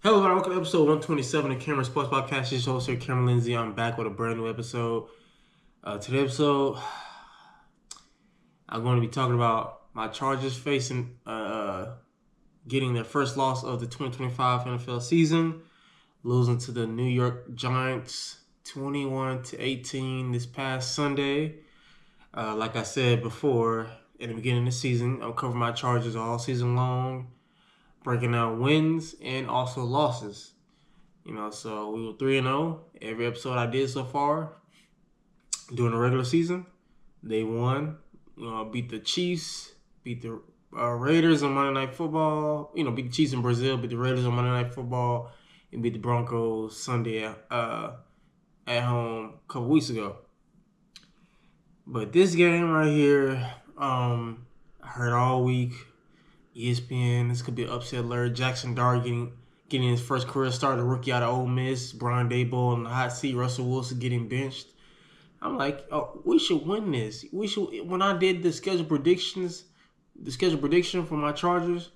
Hello, everyone. Welcome to episode 127 of Cameron Sports Podcast. This is your host here, Cameron Lindsay. I'm back with a brand new episode. Today's episode, I'm going to be talking about my Chargers facing, getting their first loss of the 2025 NFL season, losing to the New York Giants 21-18 this past Sunday. Like I said before, in the beginning of the season, I'll cover my Chargers all season long, breaking down wins and also losses. So we were 3-0 every episode I did so far during the regular season. They won. Beat the Chiefs, beat the Raiders on Monday Night Football. Beat the Chiefs in Brazil, beat the Raiders on Monday Night Football, and beat the Broncos Sunday at home a couple weeks ago. But this game right here, I heard all week, ESPN, this could be an upset alert. Jaxson Dart getting his first career start, the rookie out of Ole Miss. Brian Daboll on the hot seat. Russell Wilson getting benched. I'm like, oh, we should win this. We should. When I did the schedule prediction for my Chargers,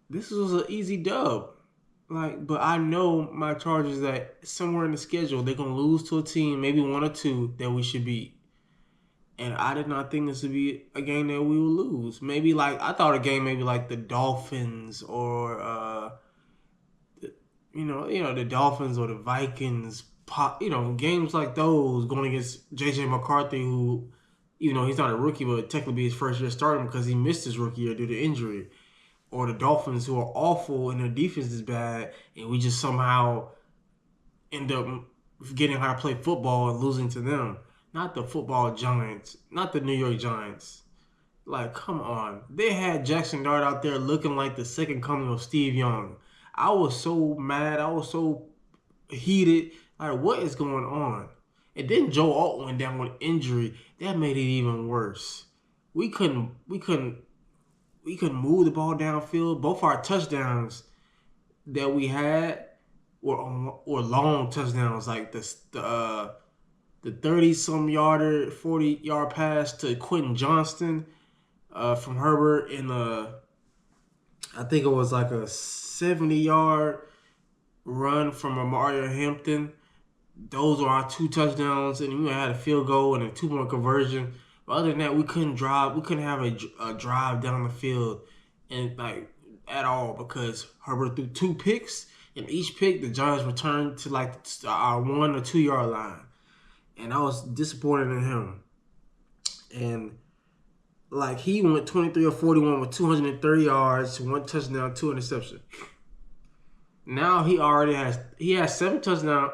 this was an easy dub. But I know my Chargers that somewhere in the schedule they're gonna lose to a team, maybe one or two that we should beat. And I did not think this would be a game that we would lose. Maybe I thought a game maybe like the Dolphins or the Dolphins or the Vikings, games like those going against J.J. McCarthy, who, he's not a rookie, but technically be his first year starting because he missed his rookie year due to injury. Or the Dolphins, who are awful and their defense is bad, and we just somehow end up forgetting how to play football and losing to them. Not the football Giants, not the New York Giants. Come on. They had Jaxson Dart out there looking like the second coming of Steve Young. I was so mad. I was so heated. What is going on? And then Joe Alt went down with injury. That made it even worse. We couldn't move the ball downfield. Both our touchdowns that we had were long touchdowns, like the 30-some yarder, 40-yard pass to Quentin Johnston from Herbert in I think it was like a 70-yard run from Omarion Hampton. Those were our two touchdowns, and we had a field goal and a 2-point conversion. But other than that, we couldn't drive. We couldn't have a drive down the field, and at all, because Herbert threw 2 picks, and each pick the Giants returned to our 1 or 2 yard line, and I was disappointed in him. And he went 23 or 41 with 230 yards, 1 touchdown, 2 interceptions. Now he has 7 touchdown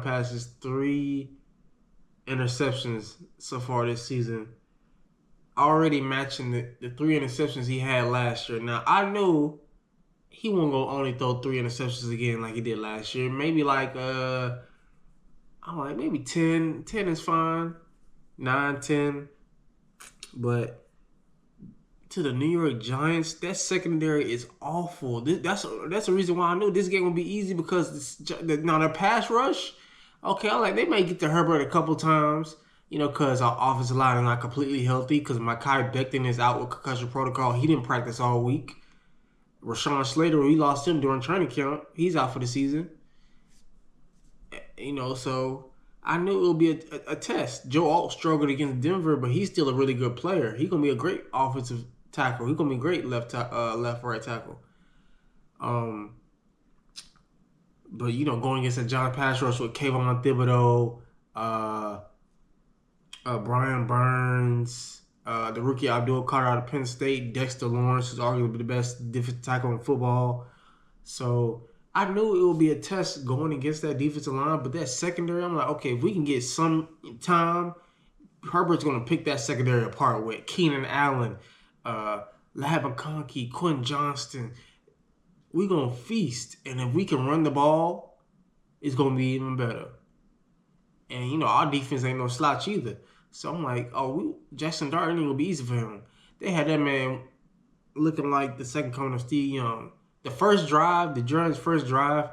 passes, 3 interceptions so far this season. Already matching the 3 interceptions he had last year. Now I knew he won't go only throw 3 interceptions again like he did last year. Maybe maybe 10. 10 is fine. 9, 10. But to the New York Giants, that secondary is awful. That's the reason why I knew this game would be easy, because now their pass rush, okay, they may get to Herbert a couple times, because our offensive line is not completely healthy, because Mekhi Becton is out with concussion protocol. He didn't practice all week. Rashawn Slater, we lost him during training camp. He's out for the season. So I knew it would be a test. Joe Alt struggled against Denver, but he's still a really good player. He's going to be a great offensive tackle. He's going to be a great left-right tackle. But, going against a John pass rush with Kayvon Thibodeau, Brian Burns, the rookie Abdul Carter out of Penn State, Dexter Lawrence, who's arguably the best defensive tackle in football. So I knew it would be a test going against that defensive line, but that secondary, I'm like, okay, if we can get some time, Herbert's going to pick that secondary apart with Keenan Allen, Lab McConkey, Quentin Johnston. We're going to feast, and if we can run the ball, it's going to be even better. And, our defense ain't no slouch either. So I'm like, Jaxson Dart ain't going to be easy for him. They had that man looking like the second coming of Steve Young. The Giants' first drive,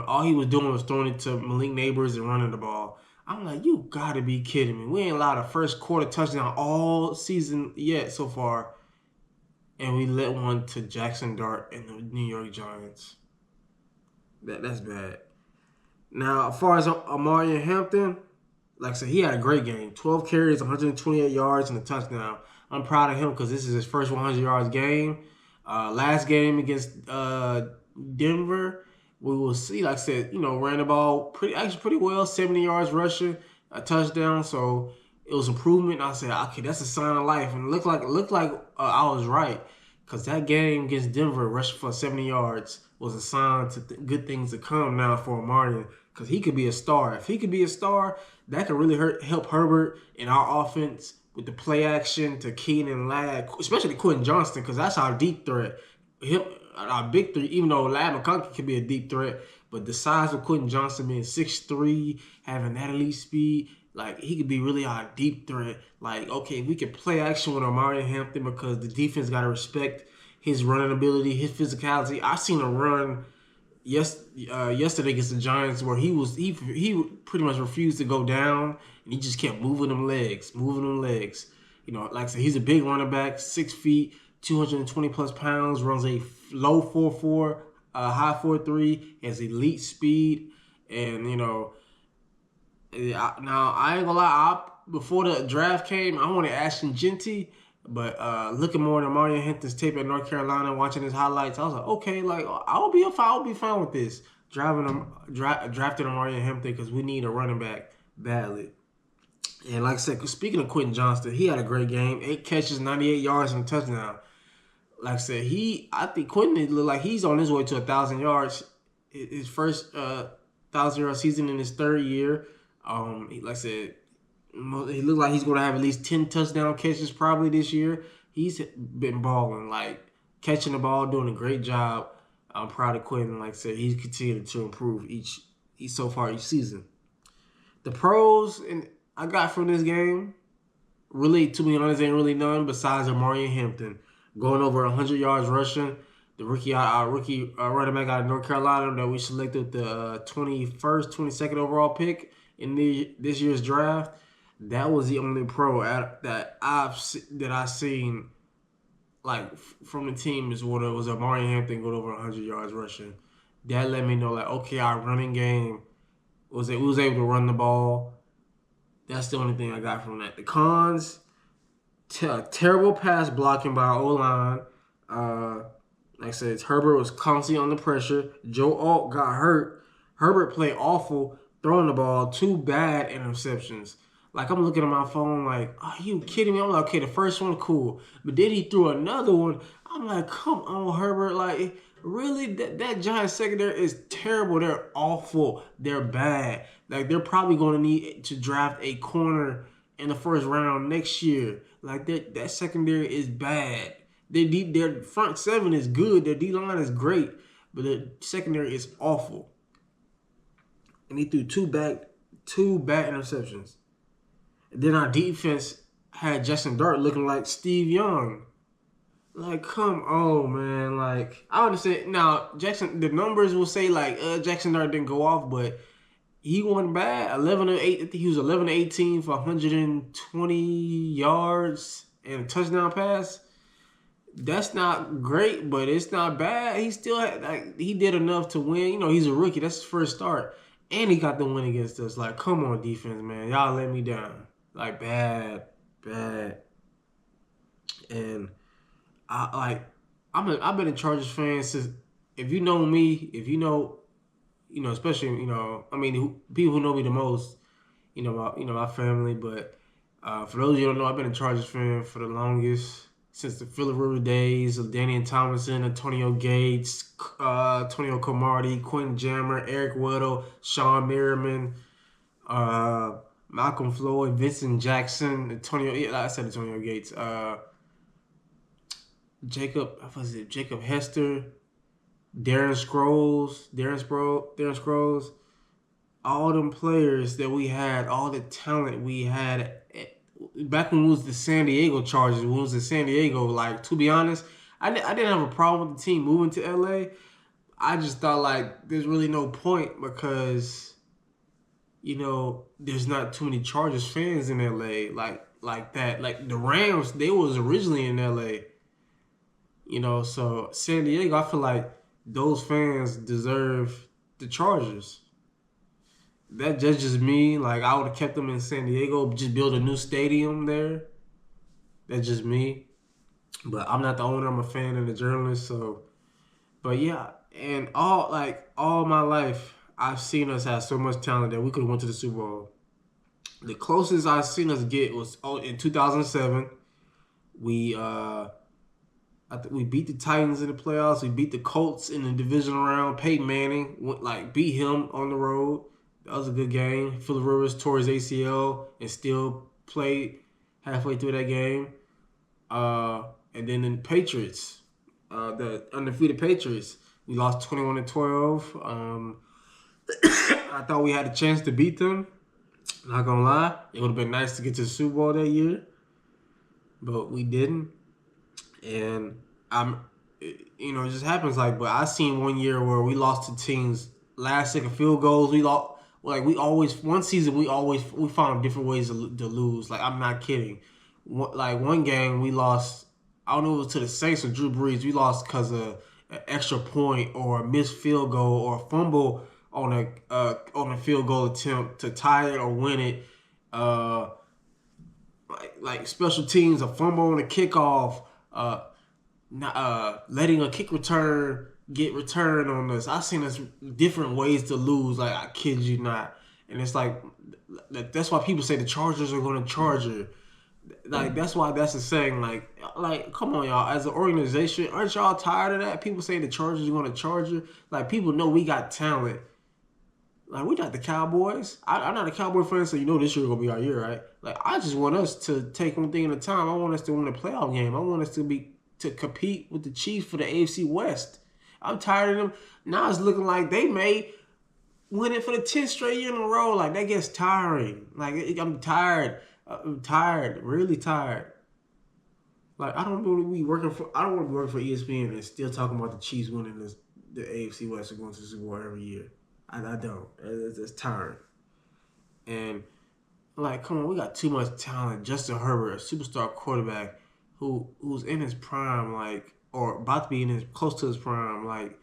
all he was doing was throwing it to Malik Neighbors and running the ball. I'm like, you got to be kidding me. We ain't allowed a first quarter touchdown all season yet so far. and we let one to Jaxson Dart and the New York Giants. That's bad. Now, as far as Omarion Hampton, like I said, he had a great game. 12 carries, 128 yards, and a touchdown. I'm proud of him because this is his first 100 yards game. Last game against Denver, we will see. Like I said, ran the ball pretty well. 70 yards rushing, a touchdown. So it was improvement. I said, okay, that's a sign of life, and it looked like I was right because that game against Denver, rushing for 70 yards, was a sign to good things to come now for Omarion because he could be a star. If he could be a star, that could really help Herbert in our offense with the play action to Keenan Ladd, especially Quentin Johnston, because that's our deep threat. Our big three, even though Ladd McConkey could be a deep threat, but the size of Quentin Johnston being 6'3", having that elite speed, like he could be really our deep threat. Like, okay, we can play action with Omarion Hampton because the defense got to respect his running ability, his physicality. I seen a run yesterday against the Giants where he pretty much refused to go down and he just kept moving them legs. Like I said, he's a big running back, 6 feet, 220 plus pounds, runs a low 4.4, high 4.3, has elite speed, and now I ain't gonna lie. Before the draft came, I wanted Ashton Genty. But looking more at Omarion Hampton's tape at North Carolina, watching his highlights, I was like, okay, like I'll be fine with this. Drafting Omarion Hampton because we need a running back badly. And like I said, speaking of Quentin Johnston, he had a great game. 8 catches, 98 yards, and a touchdown. Like I said, I think Quentin look like he's on his way to 1,000 yards. His first 1,000-yard season in his third year. Like I said, he looks like he's going to have at least 10 touchdown catches probably this year. He's been balling, like catching the ball, doing a great job. I'm proud of Quentin. Like I said, he's continued to improve each season. The pros I got from this game, really, to be honest, ain't really none besides Omarion Hampton going over 100 yards rushing. The rookie running back out of North Carolina that we selected the 22nd overall pick in this year's draft. That was the only pro that I seen like from the team is what it was. Omarion Hampton going over 100 yards rushing. That let me know like, okay, our running game was able to run the ball. That's the only thing I got from that. The cons, terrible pass blocking by our O-line. Like I said, Herbert was constantly under pressure. Joe Alt got hurt. Herbert played awful throwing the ball. 2 bad interceptions. Like, I'm looking at my phone like, are you kidding me? I'm like, okay, the first one, cool. But then he threw another one. I'm like, come on, Herbert. Like, really? That Giants secondary is terrible. They're awful. They're bad. Like, they're probably going to need to draft a corner in the first round next year. Like, that secondary is bad. Their front seven is good. Their D-line is great. But the secondary is awful. And he threw two bad interceptions. Then our defense had Jaxson Dart looking like Steve Young. Like, come on, man. Like, I understand. Now, the numbers will say, like, Jaxson Dart didn't go off, but he wasn't bad. 11 to 8. I think he was 11 to 18 for 120 yards and a touchdown pass. That's not great, but it's not bad. He still he did enough to win. He's a rookie. That's his first start. And he got the win against us. Like, come on, defense, man. Y'all let me down. Like, bad. And I've been a Chargers fan since, if you know me, especially, people who know me the most, my family. But for those of you who don't know, I've been a Chargers fan for the longest, since the Phillip Rivers days of Daniel Thomason, Antonio Gates, Antonio Cromartie, Quentin Jammer, Eric Weddle, Sean Merriman, Malcolm Floyd, Vincent Jackson, Antonio Gates, Jacob Hester, Darren Sproles, all them players that we had, all the talent we had back when we was the San Diego Chargers. When we was in San Diego, like, to be honest, I didn't have a problem with the team moving to LA. I just thought, like, there's really no point because, there's not too many Chargers fans in LA like that. Like, the Rams, they was originally in LA. So San Diego, I feel like those fans deserve the Chargers. That's just me. Like I would have kept them in San Diego, just build a new stadium there. That's just me. But I'm not the owner. I'm a fan and a journalist. So, but yeah, and all my life, I've seen us have so much talent that we could have went to the Super Bowl. The closest I've seen us get was in 2007. We we beat the Titans in the playoffs. We beat the Colts in the divisional round. Peyton Manning beat him on the road. That was a good game. Phillip Rivers tore his ACL and still played halfway through that game. And then the Patriots, the undefeated Patriots, we lost 21-12. I thought we had a chance to beat them. Not gonna lie, it would have been nice to get to the Super Bowl that year, but we didn't. And it just happens. But I seen one year where we lost to teams last second field goals. We lost. We always one season we found different ways to lose. I'm not kidding. One game we lost. I don't know if it was to the Saints or Drew Brees. We lost because of an extra point or a missed field goal or a fumble on a field goal attempt to tie it or win it. Special teams, a fumble on a kickoff, letting a kick return get returned on us. I've seen us different ways to lose. I kid you not. And it's that's why people say the Chargers are going to Charger. That's why that's the saying. Come on, y'all. As an organization, aren't y'all tired of that? People say the Chargers are going to Charger. People know we got talent. We're not the Cowboys. I'm not a Cowboy fan, so this year going to be our year, right? I just want us to take one thing at a time. I want us to win a playoff game. I want us to compete with the Chiefs for the AFC West. I'm tired of them. Now it's looking like they may win it for the 10th straight year in a row. That gets tiring. I'm tired. I'm tired. Really tired. I don't want to be working for ESPN and still talking about the Chiefs winning the AFC West and going to the Super Bowl every year. I don't. It's tiring. And come on, we got too much talent. Justin Herbert, a superstar quarterback who's in his prime, or about to be close to his prime.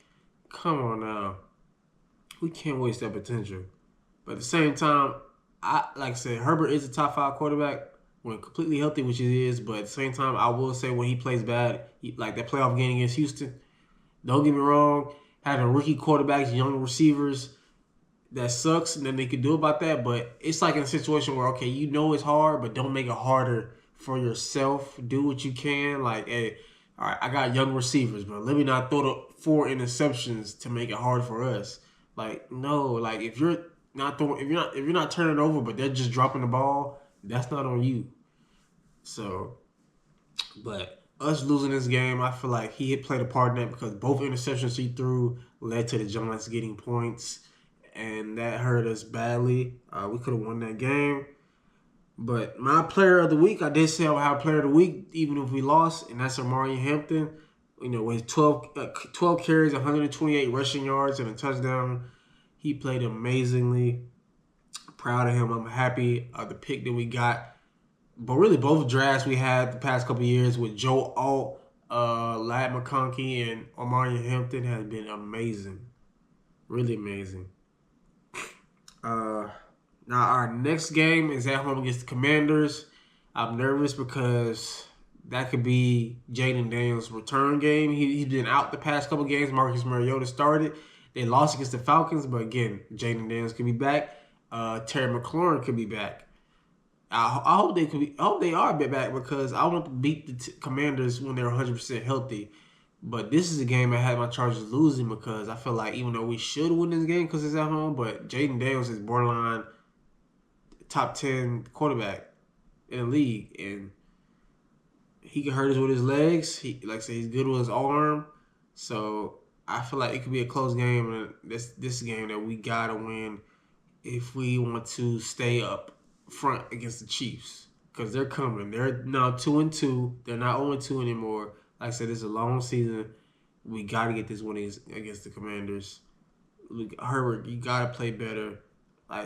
Come on now. We can't waste that potential. But at the same time, I said, Herbert is a top 5 quarterback when completely healthy, which he is. But at the same time, I will say when he plays bad, that playoff game against Houston, don't get me wrong, having rookie quarterbacks, young receivers, that sucks, and then they could do about that. But it's in a situation where, okay, it's hard, but don't make it harder for yourself. Do what you can. Hey, all right, I got young receivers, but let me not throw the 4 interceptions to make it hard for us. No, if you're not throwing, if you're not turning it over, but they're just dropping the ball, that's not on you. So, but us losing this game, I feel like he had played a part in that because both interceptions he threw led to the Giants getting points, and that hurt us badly. We could have won that game. But my player of the week, I did say I would have player of the week, even if we lost, and that's Omarion Hampton. With 12 carries, 128 rushing yards, and a touchdown. He played amazingly. Proud of him. I'm happy of the pick that we got. But really, both drafts we had the past couple of years with Joe Alt, Ladd McConkey, and Omarion Hampton has been amazing. Really amazing. Now, our next game is at home against the Commanders. I'm nervous because that could be Jaden Daniels' return game. He's been out the past couple games. Marcus Mariota started. They lost against the Falcons, but again, Jaden Daniels could be back. Terry McLaurin could be back. I hope they could be. I hope they are back because I want to beat the Commanders when they're 100% healthy. But this is a game I had my Chargers losing because I feel like even though we should win this game because it's at home, but Jaden Daniels is borderline top 10 quarterback in the league, and he can hurt us with his legs. He's good with his arm. So I feel like it could be a close game, and this game that we gotta win if we want to stay up front against the Chiefs because they're coming. They're now 2-2. They're not 0-2 anymore. Like I said, it's a long season. We got to get this win against the Commanders. Herbert, you got to play better.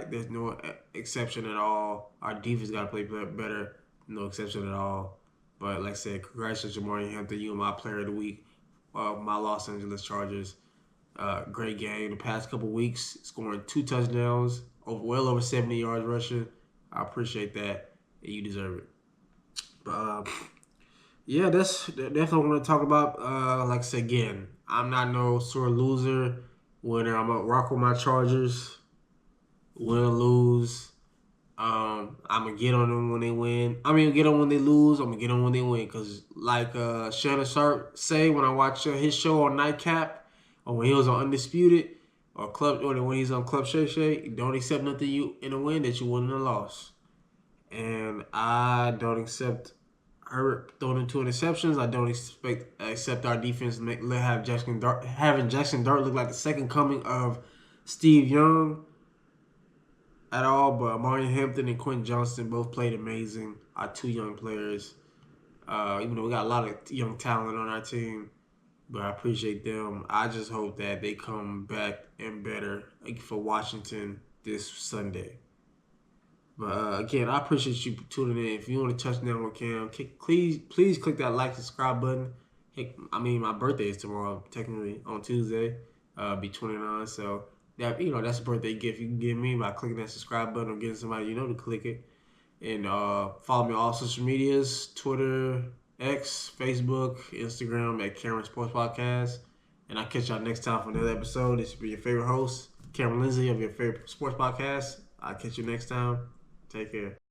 There's no exception at all. Our defense got to play better. No exception at all. But like I said, congratulations, Omarion Hampton. You are my player of the week. my Los Angeles Chargers. Great game. The past couple weeks, scoring 2 touchdowns, well over 70 yards rushing. I appreciate that. And you deserve it. But yeah, that's definitely what I want to talk about. Like I said again, I'm not no sore loser. Winner. I'm gonna rock with my Chargers. Win or lose. I'm gonna get on them when they win. I mean, get on when they lose. I'm gonna get on when they win. Cause like Shannon Sharp say when I watch his show on Nightcap, or when he was on Undisputed, or when he's on Club Shay Shay, don't accept nothing you in a win that you won in a loss. And I don't accept Herbert throwing in 2 interceptions. I don't accept our defense having Jaxson Dart look like the second coming of Steve Young at all. But Omarion Hampton and Quentin Johnston both played amazing. Our 2 young players. Even though we got a lot of young talent on our team, but I appreciate them. I just hope that they come back and better for Washington this Sunday. But again, I appreciate you tuning in. If you want to touch down with Cam, please click that like, subscribe button. My birthday is tomorrow, technically on Tuesday, be 29. So that's a birthday gift you can give me by clicking that subscribe button or getting somebody you know to click it. And follow me on all social medias: Twitter, X, Facebook, Instagram at Cameron Sports Podcast. And I'll catch y'all next time for another episode. This will be your favorite host, Cameron Lindsay of your favorite sports podcast. I'll catch you next time. Take care.